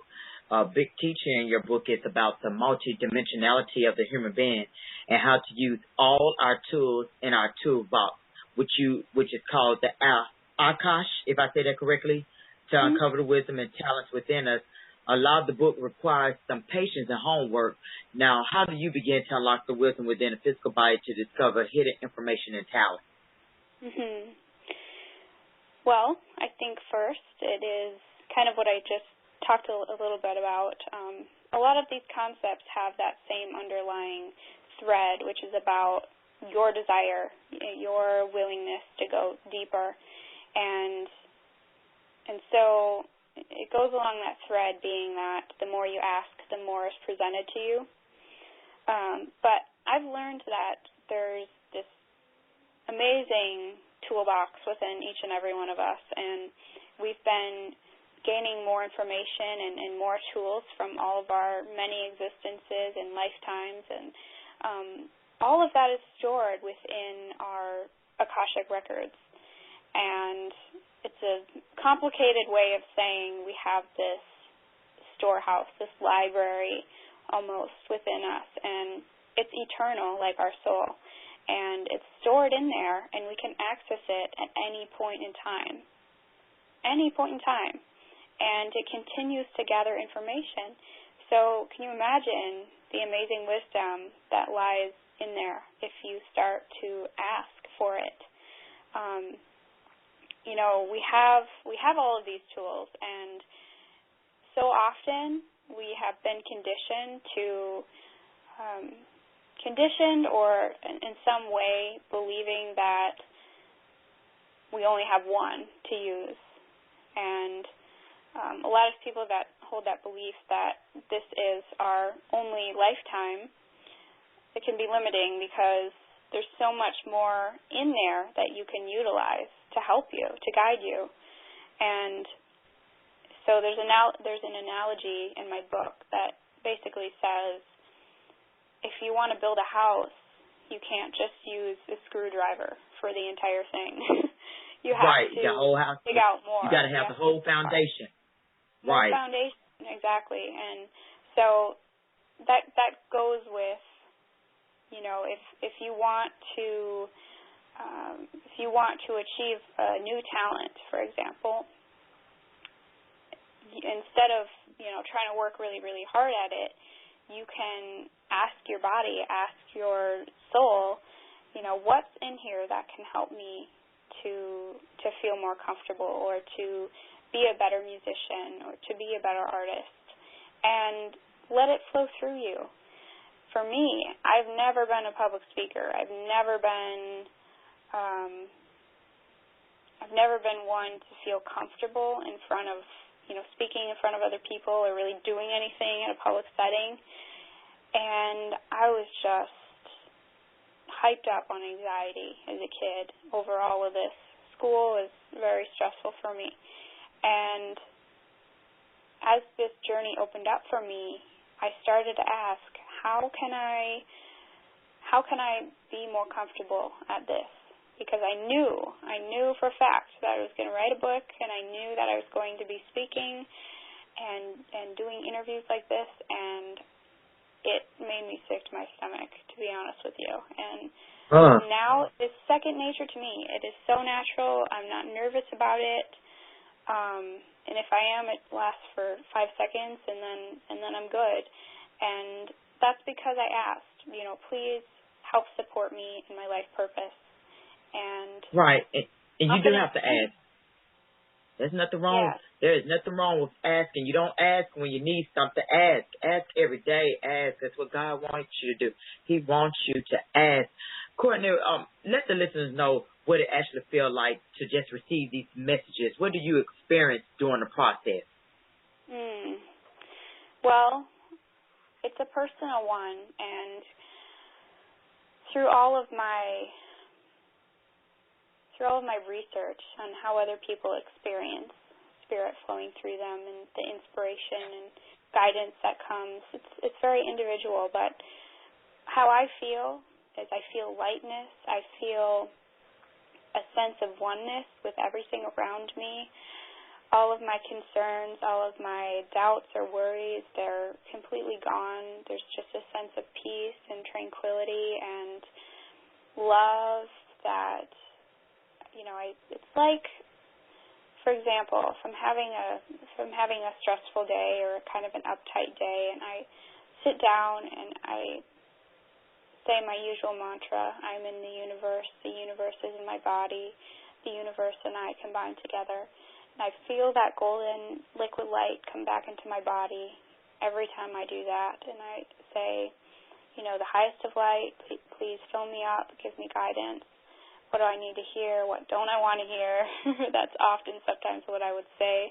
big teaching in your book is about the multidimensionality of the human being and how to use all our tools in our toolbox, which is called the Akash, if I say that correctly, to uncover the wisdom and talents within us. A lot of the book requires some patience and homework. Now, how do you begin to unlock the wisdom within the physical body to discover hidden information and talent?
Well, I think first it is kind of what I just talked a little bit about. A lot of these concepts have that same underlying thread, which is about your desire, your willingness to go deeper. And so it goes along that thread, being that the more you ask, the more is presented to you. But I've learned that there's this amazing toolbox within each and every one of us, and we've been gaining more information and more tools from all of our many existences and lifetimes, and all of that is stored within our Akashic records. And it's a complicated way of saying we have this storehouse, this library almost within us, and it's eternal like our soul. And it's stored in there, and we can access it at any point in time. Any point in time. And it continues to gather information. So can you imagine the amazing wisdom that lies in there if you start to ask for it? We have all of these tools, and so often we have been conditioned to conditioned or in some way believing that we only have one to use. And a lot of people that hold that belief that this is our only lifetime, it can be limiting because there's so much more in there that you can utilize to help you, to guide you. And so there's an analogy in my book that basically says, if you want to build a house, you can't just use a screwdriver for the entire thing. You have to
the whole house.
dig out more.
You got to have the whole foundation.
More foundation, exactly. And so that goes with, if you want to achieve a new talent, for example, instead of trying to work really, really hard at it, you can ask your body, ask your soul, what's in here that can help me to feel more comfortable, or to be a better musician, or to be a better artist, and let it flow through you. For me, I've never been a public speaker. I've never been one to feel comfortable in front of, speaking in front of other people or really doing anything in a public setting. And I was just hyped up on anxiety as a kid over all of this. School was very stressful for me. And as this journey opened up for me, I started to ask, how can I be more comfortable at this? Because I knew for a fact that I was going to write a book, and I knew that I was going to be speaking and doing interviews like this, and it made me sick to my stomach, to be honest with you. And now it's second nature to me. It is so natural. I'm not nervous about it. And if I am, it lasts for 5 seconds, and then I'm good. And that's because I asked, please help support me in my life purpose. And
you do have to ask. There's nothing wrong.
Yeah.
There is nothing wrong with asking. You don't ask when you need something. Ask. Ask every day. Ask. That's what God wants you to do. He wants you to ask. Courtney, let the listeners know what it actually feels like to just receive these messages. What do you experience during the process?
Well, it's a personal one, and through all of my research on how other people experience spirit flowing through them and the inspiration and guidance that comes, it's very individual. But how I feel is I feel lightness. I feel a sense of oneness with everything around me. All of my concerns, all of my doubts or worries, they're completely gone. There's just a sense of peace and tranquility and love that, it's like, for example, if I'm having a stressful day or kind of an uptight day, and I sit down and I say my usual mantra, I'm in the universe is in my body, the universe and I combine together. And I feel that golden liquid light come back into my body every time I do that. And I say, the highest of light, please fill me up, give me guidance. What do I need to hear? What don't I want to hear? That's often sometimes what I would say.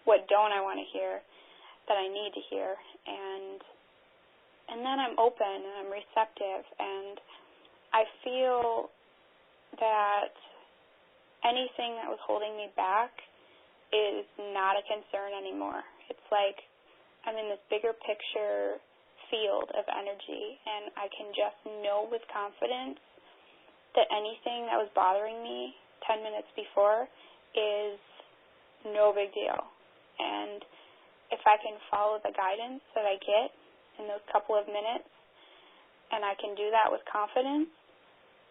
What don't I want to hear that I need to hear? And then I'm open and I'm receptive, and I feel that anything that was holding me back is not a concern anymore. It's like I'm in this bigger picture field of energy, and I can just know with confidence that anything that was bothering me 10 minutes before is no big deal. And if I can follow the guidance that I get in those couple of minutes, and I can do that with confidence,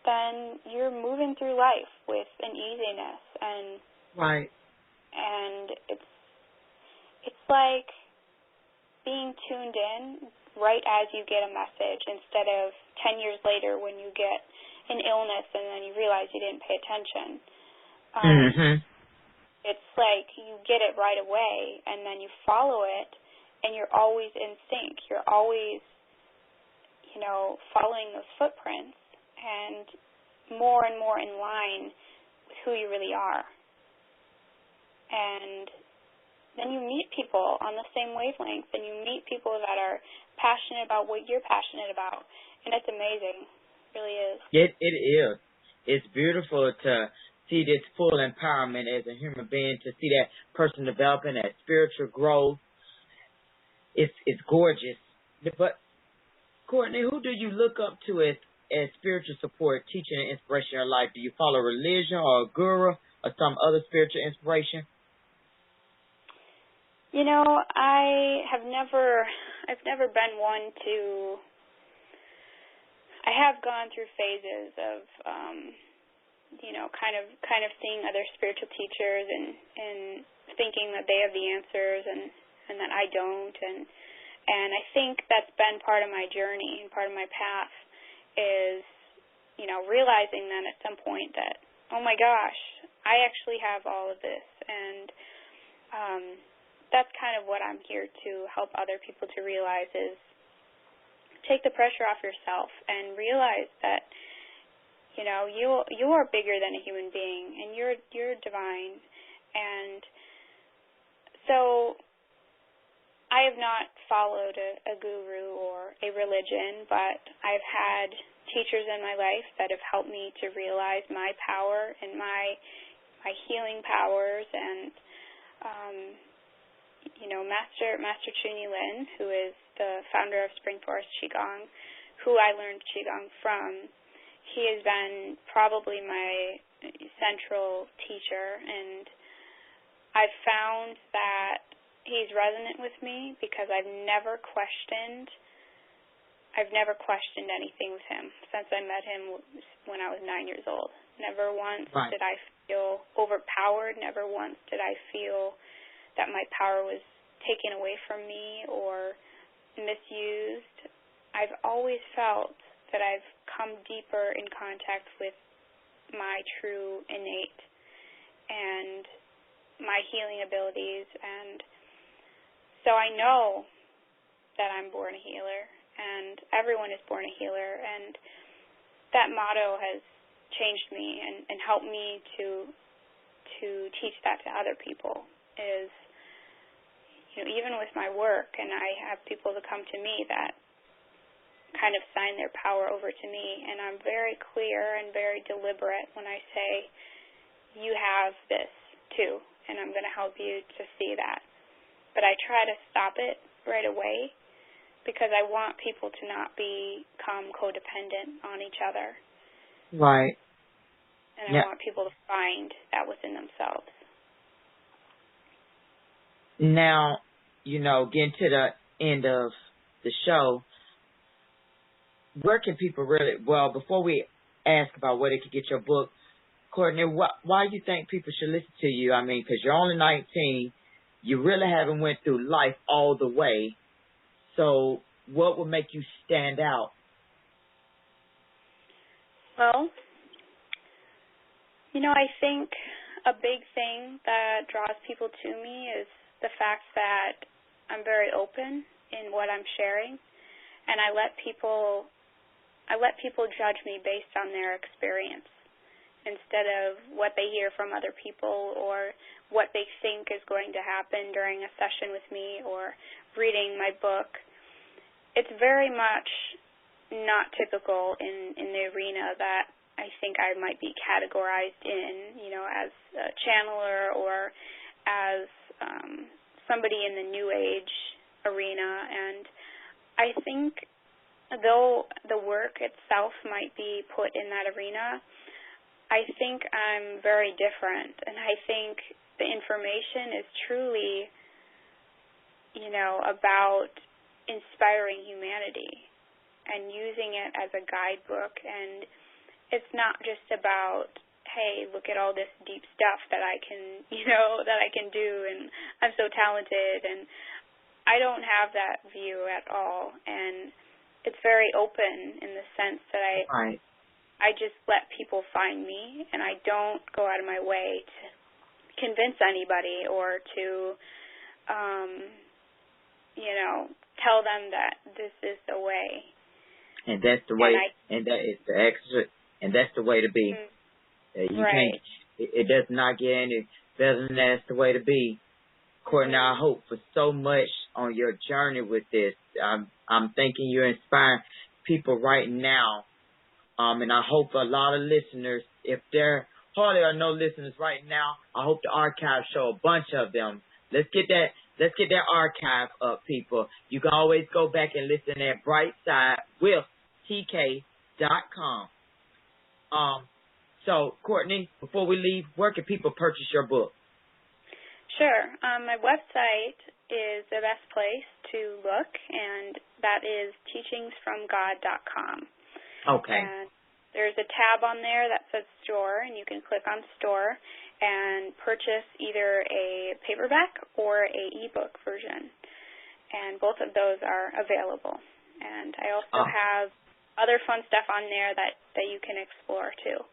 then you're moving through life with an easiness. And it's like being tuned in right as you get a message, instead of 10 years later when you get an illness and then you realize you didn't pay attention. It's like you get it right away, and then you follow it, and you're always in sync. You're always, following those footprints and more in line with who you really are. And then you meet people on the same wavelength, and you meet people that are passionate about what you're passionate about, and it's amazing. It really is.
It is. It's beautiful to see this full empowerment as a human being, to see that person developing that spiritual growth. It's gorgeous. But, Courtney, who do you look up to as spiritual support, teaching, and inspiration in your life? Do you follow religion or a guru or some other spiritual inspiration?
I've never been one to. I have gone through phases of, kind of seeing other spiritual teachers and thinking that they have the answers and that I don't, and I think that's been part of my journey and part of my path is, realizing then at some point that, oh my gosh, I actually have all of this, and that's kind of what I'm here to help other people to realize is take the pressure off yourself and realize that, you are bigger than a human being, and you're divine. And so I have not followed a guru or a religion, but I've had teachers in my life that have helped me to realize my power and my healing powers, and Master Chunyi Lin, who is the founder of Spring Forest Qigong, who I learned Qigong from. He has been probably my central teacher, and I've found that he's resonant with me because I've never questioned anything with him since I met him when I was 9 years old. Never once did I feel overpowered. Never once did I feel that my power was taken away from me or misused. I've always felt that I've come deeper in contact with my true innate and my healing abilities, and so I know that I'm born a healer, and everyone is born a healer, and that motto has changed me and helped me to teach that to other people is, even with my work, and I have people that come to me that kind of sign their power over to me, and I'm very clear and very deliberate when I say, you have this too, and I'm going to help you to see that. But I try to stop it right away because I want people to not become codependent on each other.
Right.
And I want people to find that within themselves.
Now, getting to the end of the show, where can people before we ask about where they could get your book, Courtney, why do you think people should listen to you? I mean, because you're only 19, you really haven't went through life all the way, so what would make you stand out?
Well, I think a big thing that draws people to me is the fact that I'm very open in what I'm sharing, and I let people judge me based on their experience instead of what they hear from other people or what they think is going to happen during a session with me or reading my book. It's very much not typical in the arena that I think I might be categorized in, as a channeler or as somebody in the New Age arena. And I think though the work itself might be put in that arena, I think I'm very different. And I think the information is truly, about inspiring humanity and using it as a guidebook. And it's not just about, hey, look at all this deep stuff that I can, that I can do, and I'm so talented. And I don't have that view at all. And it's very open in the sense that I just let people find me, and I don't go out of my way to convince anybody or to, tell them that this is the way.
And that's the way, and that is the extra, and that's the way to be. You can't, it does not get any better than that's the way to be. Courtney, I hope for so much on your journey with this. I'm thinking you're inspiring people right now. And I hope a lot of listeners, if there hardly are no listeners right now, I hope the archive show a bunch of them. Let's get that archive up, people. You can always go back and listen at brightsidewithtk.com. So, Courtney, before we leave, where can people purchase your book?
Sure. My website is the best place to look, and that is teachingsfromgod.com.
Okay.
And there's a tab on there that says store, and you can click on store and purchase either a paperback or a ebook version. And both of those are available. And I also have other fun stuff on there that you can explore too.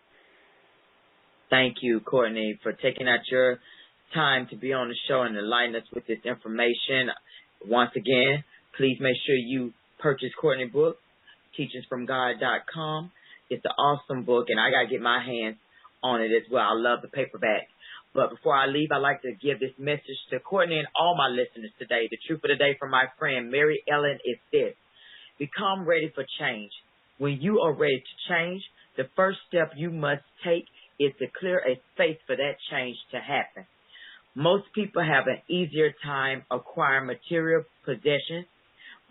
Thank you, Courtney, for taking out your time to be on the show and enlighten us with this information. Once again, please make sure you purchase Courtney's book, teachingsfromgod.com. It's an awesome book, and I got to get my hands on it as well. I love the paperback. But before I leave, I'd like to give this message to Courtney and all my listeners today. The truth of the day from my friend Mary Ellen is this: become ready for change. When you are ready to change, the first step you must take is to clear a space for that change to happen. Most people have an easier time acquiring material possessions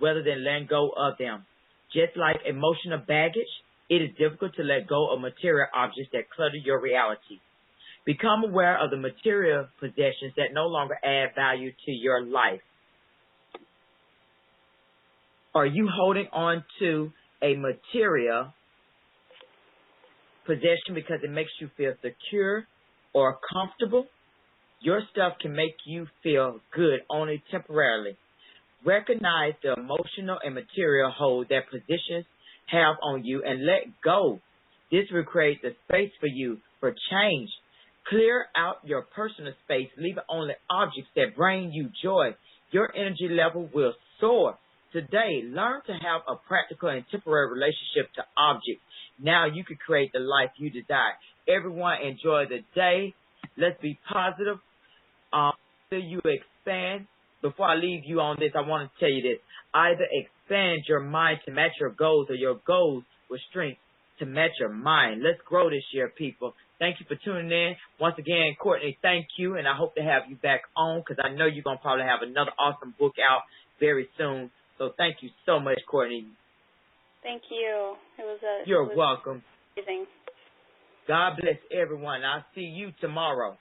rather than letting go of them. Just like emotional baggage, it is difficult to let go of material objects that clutter your reality. Become aware of the material possessions that no longer add value to your life. Are you holding on to a material possession because it makes you feel secure or comfortable? Your stuff can make you feel good only temporarily. Recognize the emotional and material hold that positions have on you and let go. This will create the space for you for change. Clear out your personal space, leaving only objects that bring you joy. Your energy level will soar. Today, learn to have a practical and temporary relationship to objects. Now you can create the life you desire. Everyone enjoy the day. Let's be positive. You expand. Before I leave you on this, I want to tell you this. Either expand your mind to match your goals or your goals with strength to match your mind. Let's grow this year, people. Thank you for tuning in. Once again, Courtney, thank you, and I hope to have you back on because I know you're going to probably have another awesome book out very soon. So thank you so much, Courtney.
Thank you.
You're welcome.
Amazing.
God bless everyone. I'll see you tomorrow.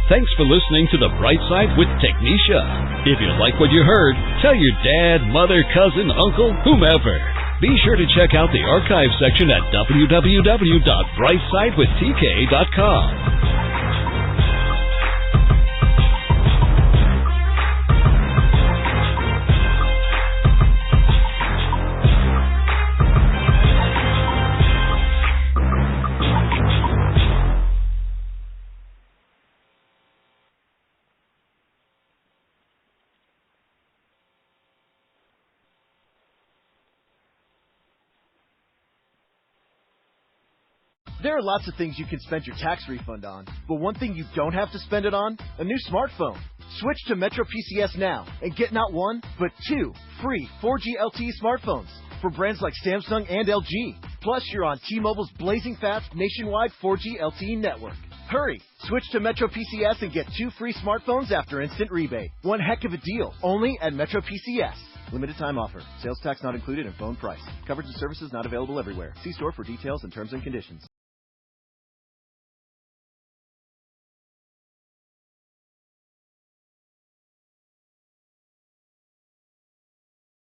Thanks for listening to The Bright Side with Tekneshias. If you like what you heard, tell your dad, mother, cousin, uncle, whomever. Be sure to check out the archive section at www.brightsidewithtk.com.
There are lots of things you can spend your tax refund on, but one thing you don't have to spend it on? A new smartphone. Switch to Metro PCS now and get not one, but 2 free 4G LTE smartphones for brands like Samsung and LG. Plus, you're on T-Mobile's blazing fast nationwide 4G LTE network. Hurry! Switch to Metro PCS and get 2 free smartphones after instant rebate. One heck of a deal, only at Metro PCS. Limited time offer. Sales tax not included in phone price. Coverage and services not available everywhere. See store for details and terms and conditions.